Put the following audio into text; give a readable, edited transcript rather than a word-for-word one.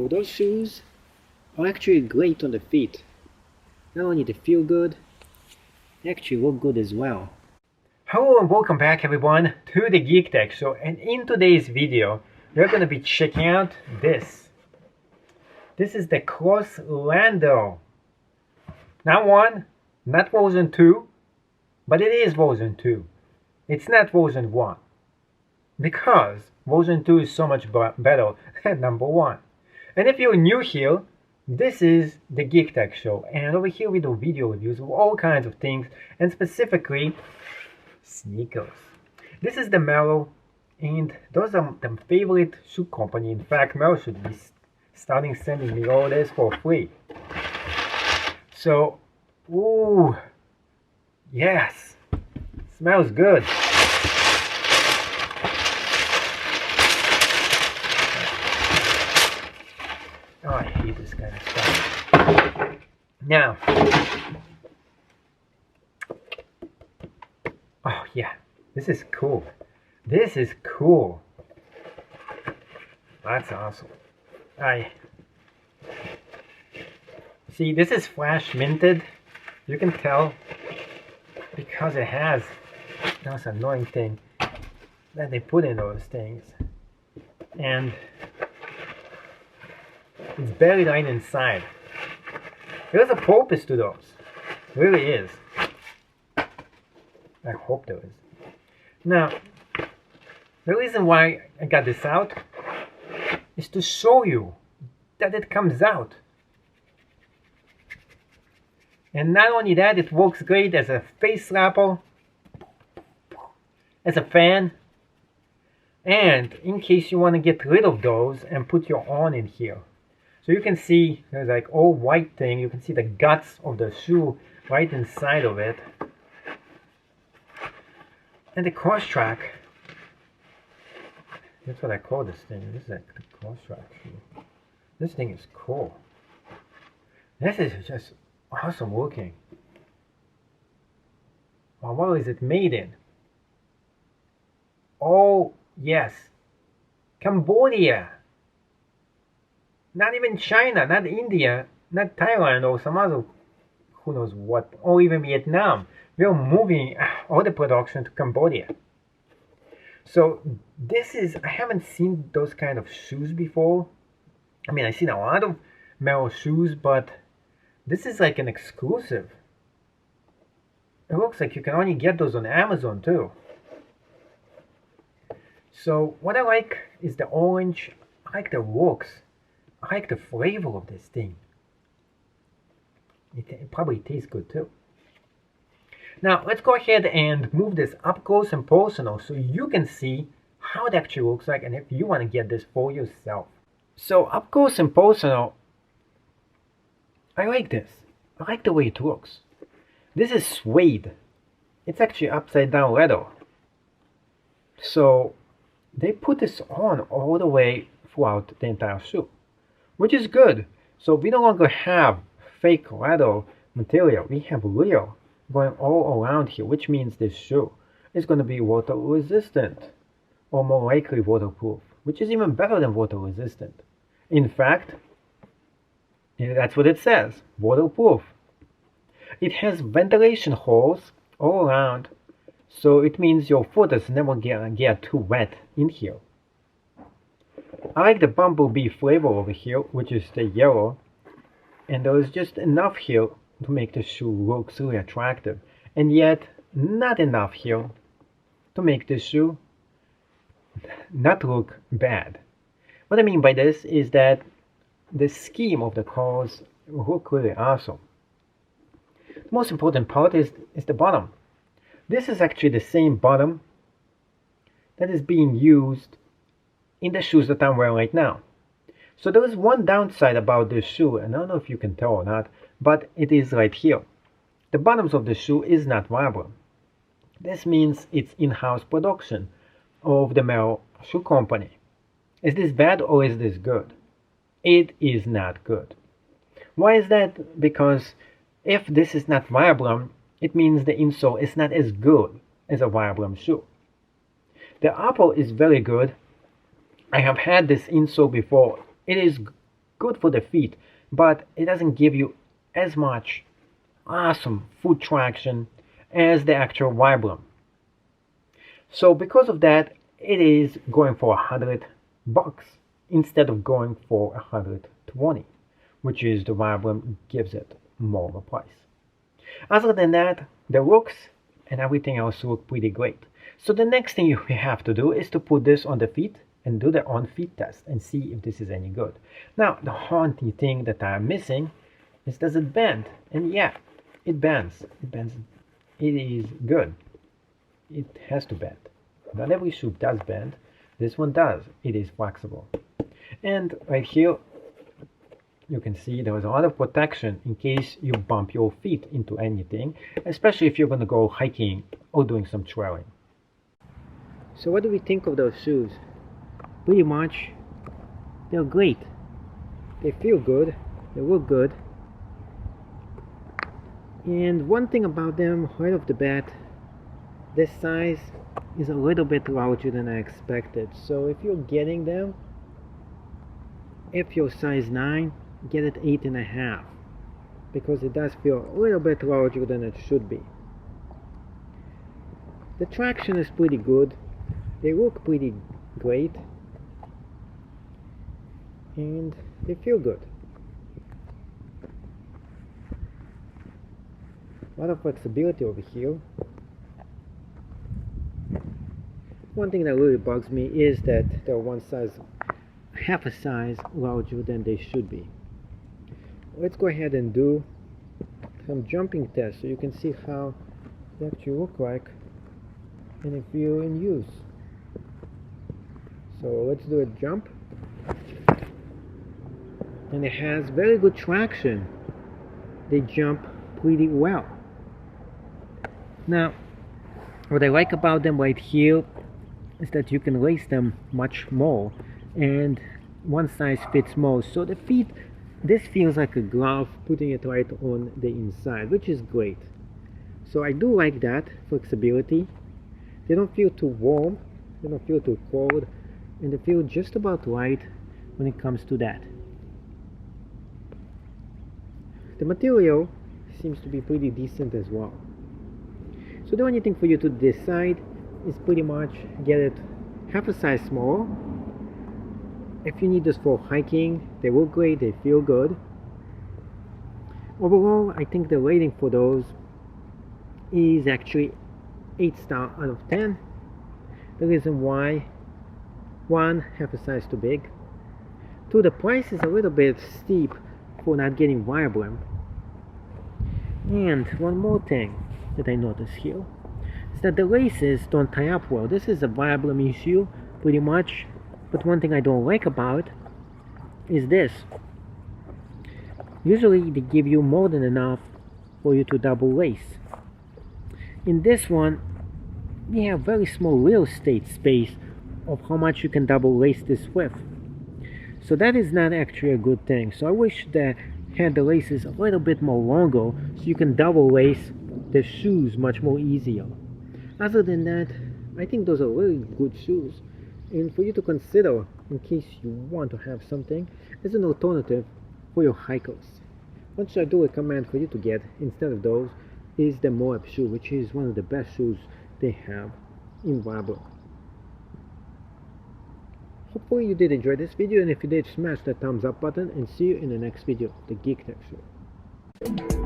So those shoes are actually great on the feet. Not only they feel good, they actually look good as well. Hello and welcome back everyone to the Geek Tech Show, and in today's video we're going to be checking out this. This is the Crosslander. Not one, not version 2, but it is version 2. It's not version 1. Because version 2 is so much better than number 1. And if you're new here, this is the Geek Tech Show, and over here we do video reviews of all kinds of things, and specifically sneakers. This is the Merrell, and those are the favorite shoe company. In fact, Merrell should be starting sending me all this for free. So, ooh, yes, smells good. Oh, I hate this kind of stuff. Now, oh yeah, this is cool. This is cool. That's awesome. See, this is flash minted. You can tell because it has those annoying thing that they put in those things, and it's buried right inside. There's a purpose to those. There really is. I hope there is. Now, the reason why I got this out is to show you that it comes out. And not only that, it works great as a face slapper, as a fan, and in case you want to get rid of those and put your own in here. So you can see there's like all white thing. You can see the guts of the shoe right inside of it. And the cross track, that's what I call this thing. This is like the cross track shoe. This thing is cool. This is just awesome looking. Well, what is it made in? Oh, yes. Cambodia. Not even China, not India, not Thailand or some other, who knows what, or even Vietnam. We're moving all the production to Cambodia. So this is, I haven't seen those kind of shoes before. I mean, I've seen a lot of Merrell shoes, but this is like an exclusive. It looks like you can only get those on Amazon too. So what I like is the orange. I like the looks. I like the flavor of this thing. It probably tastes good too. Now let's go ahead and move this up close and personal so you can see how it actually looks like and if you want to get this for yourself. So up close and personal, I like this. I like the way it looks. This is suede. It's actually upside down leather. So they put this on all the way throughout the entire shoe, which is good. So we no longer have fake leather material. We have real going all around here, which means this shoe is going to be water resistant, or more likely waterproof, which is even better than water resistant. In fact, that's what it says, waterproof. It has ventilation holes all around, so it means your foot is never get too wet in here. I like the bumblebee flavor over here, which is the yellow, and there is just enough here to make the shoe look really attractive, and yet not enough here to make the shoe not look bad. What I mean by this is that the scheme of the colors look really awesome. The most important part is the bottom. This is actually the same bottom that is being used in the shoes that I'm wearing right now. So there is one downside about this shoe, and I don't know if you can tell or not, but it is right here. The bottoms of the shoe is not Vibram. This means it's in-house production of the Merrell shoe company. Is this bad or is this good? It is not good. Why is that? Because if this is not Vibram, it means the insole is not as good as a Vibram shoe. The upper is very good. I have had this insole before. It is good for the feet, but it doesn't give you as much awesome foot traction as the actual Vibram. So because of that, it is going for $100 instead of going for $120, which is the Vibram gives it more of a price. Other than that, the looks and everything else look pretty great. So the next thing you have to do is to put this on the feet and do the on-feet test and see if this is any good. Now, the only thing that I'm missing is, does it bend? And yeah, it bends. It bends. It is good. It has to bend. Not every shoe does bend. This one does. It is flexible. And right here, you can see there was a lot of protection in case you bump your feet into anything, especially if you're going to go hiking or doing some trailing. So what do we think of those shoes? Pretty much, they're great. They feel good. They look good. And one thing about them, right off the bat, this size is a little bit larger than I expected. So if you're getting them, if you're size 9, get it 8.5, because it does feel a little bit larger than it should be. The traction is pretty good. They look pretty great. And they feel good. A lot of flexibility over here. One thing that really bugs me is that they're half a size larger than they should be. Let's go ahead and do some jumping tests so you can see how they actually look like and if you're in use. So let's do a jump. And it has very good traction. They jump pretty well. Now, what I like about them right here is that you can lace them much more, and one size fits most. So the feet, this feels like a glove, putting it right on the inside, which is great. So I do like that flexibility. They don't feel too warm, they don't feel too cold, and they feel just about right when it comes to that. The material seems to be pretty decent as well. So the only thing for you to decide is pretty much get it half a size smaller. If you need this for hiking, they look great, they feel good. Overall, I think the rating for those is actually 8 star out of 10. The reason why: 1, half a size too big. 2, the price is a little bit steep for not getting Vibram. And one more thing that I noticed here is that the laces don't tie up well. This is a Vibram issue pretty much, but one thing I don't like about is this. Usually they give you more than enough for you to double lace. In this one, we have very small real estate space of how much you can double lace this with. So that is not actually a good thing. So I wish that had the laces a little bit more longer so you can double lace the shoes much more easier. Other than that, I think those are really good shoes, and for you to consider in case you want to have something as an alternative for your hikers. What I do recommend for you to get instead of those is the Moab shoe, which is one of the best shoes they have in Vibram. Hopefully you did enjoy this video, and if you did, smash that thumbs up button, and see you in the next video, the Geek Tech Show.